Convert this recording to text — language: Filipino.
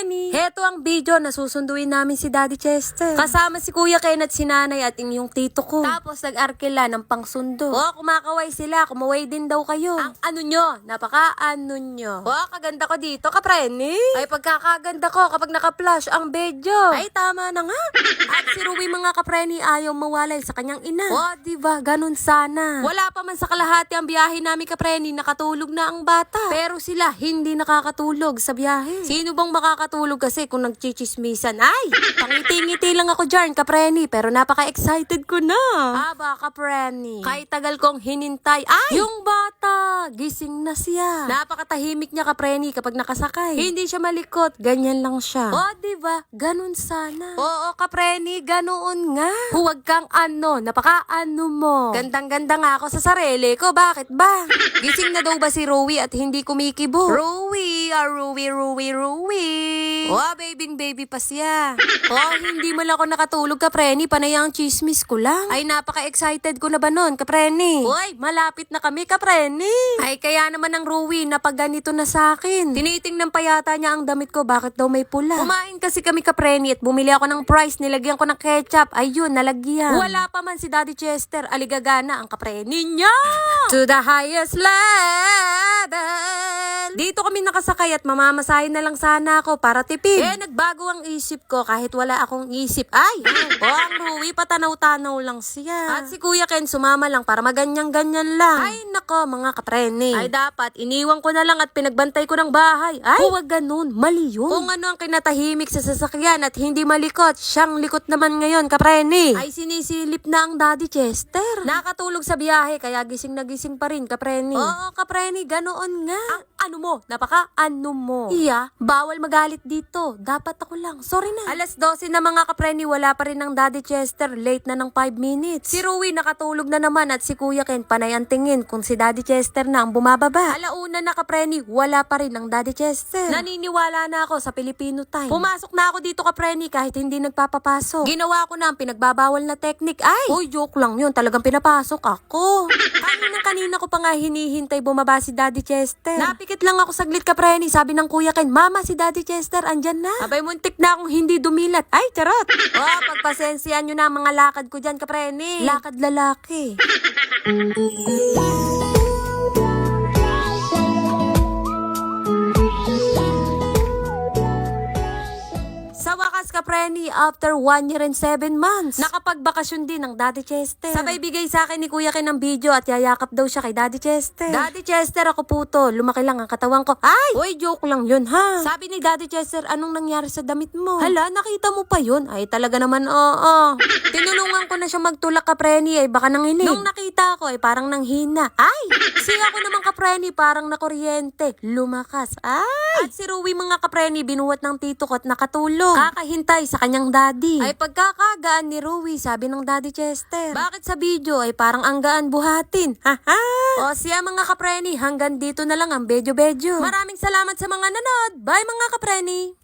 kapreni! Heto ang video na susunduin namin si Daddy Chester. Kasama si Kuya Ken at si Nanay at yung tito ko. Tapos nag-arkila ng pangsundo. Kumakaway sila. Kumaway din daw kayo. Ang ano nyo? Napaka-ano nyo. Kaganda ko dito, kapreni. Ay, pagkakaganda ko kapag naka-flash ang video. Ay, tama na nga. At si Ruby mga kapreni ayaw mawalay sa kanyang ina. Diba? Ganun sana. Wala pa man sa kalahati ang biyahe namin kapreni. Nakatulog na ang bata. Pero sila hindi nakakatulog sa biyahe. Sino bang makakatulog kasi kung nagchichismisan? Ay! Pangiti-ngiti lang ako dyan, kapreni. Pero napaka-excited ko na. Aba, kapreni. Kahit tagal kong hinintay. Ay! Yung bata! Gising na siya. Napakatahimik niya, kapreni, kapag nakasakay. Hindi siya malikot. Ganyan lang siya. Diba? Ganun sana. Oo, kapreni. Ganoon nga. Huwag kang ano. Napaka-ano mo. Gandang-ganda nga ako sa sarili ko. Bakit ba? Gising na daw ba si Rowie at hindi kumikibo? Rowie! Rowie! Baby pa siya. Hindi mo lang ako nakatulog, kapreni. Panay ang chismis ko lang. Ay, napaka-excited ko na ba nun, kapreni? Malapit na kami, kapreni. Ay, kaya naman ang Rowie, napag ganito na sa akin. Tinitingnan pa yata niya ang damit ko, bakit daw may pula. Kumain kasi kami, kapreni, at bumili ako ng fries, nilagyan ko ng ketchup. Ayun, nalagyan. Wala pa man si Daddy Chester, aligagana ang kapreni niya. To the highest level. Dito kami nakasakay at mamamasahin na lang sana ako para tipid. Nagbago ang isip ko kahit wala akong isip. Ay! Ang Ruwi, patanaw-tanaw lang siya. At si Kuya Ken sumama lang para maganyan-ganyan lang. Ay, nako mga kapreni. Ay, dapat iniwan ko na lang at pinagbantay ko ng bahay. Ay, huwag ganun. Mali yun. Kung ano ang kinatahimik sa sasakyan at hindi malikot, siyang likot naman ngayon, kapreni. Ay, sinisilip na ang Daddy Chester. Nakatulog sa biyahe, kaya gising na gising pa rin, kapreni. Oo, kapreni, ganoon nga. Ano mo? Napaka-ano mo? Iya, bawal magalit dito. Dapat ako lang. Sorry na. 12:00 na mga kapreni, wala pa rin ang Daddy Chester. Late na ng 5 minutes. Si Ruwie nakatulog na naman at si Kuya Ken panay ang tingin kung si Daddy Chester na ang bumababa. 1:00 na kapreni, wala pa rin ang Daddy Chester. Naniniwala na ako sa Filipino time. Pumasok na ako dito, kapreni, kahit hindi nagpapapasok. Ginawa ko na ang pinagbabawal na technique. Ay! Joke lang yun. Talagang pinapasok ako. Kanina ko pa nga hinihintay bumaba si Daddy Chester. Napikit lang ako saglit, kapreni. Sabi ng Kuya Ken, Mama, si Daddy Chester andyan na. Abay, muntik na akong hindi dumilat. Ay, charot. Pagpasensyahan nyo na ang mga lakad ko dyan, kapreni. Lakad lalaki. Sa wakas, kapreni, after 1 year and 7 months, nakapagbakasyon din ng Daddy Chester. Sabay bigay sa akin ni Kuya Ken ng video at yayakap daw siya kay Daddy Chester. Daddy Chester, ako puto. Lumaki lang ang katawan ko. Ay! Joke lang yun, ha? Sabi ni Daddy Chester, anong nangyari sa damit mo? Hala, nakita mo pa yun? Ay, talaga naman, oo. Tinulungan ko na siya magtulak, kapreni, ay baka nanginig. Nung nakita ko, ay parang nanghina. Ay! Siya ako naman, kapreni, parang nakuryente. Lumakas. Ay! At si Ruwie mga kapreni, binuhat ng tito ko at nakatulog. Kakahintay sa kanyang daddy. Ay, pagkakagaan ni Ruwie, sabi ng Daddy Chester. Bakit sa video ay parang ang gaan buhatin? Siya mga kapreni, hanggang dito na lang ang bedyo-bedyo. Maraming salamat sa mga nanood. Bye mga kapreni!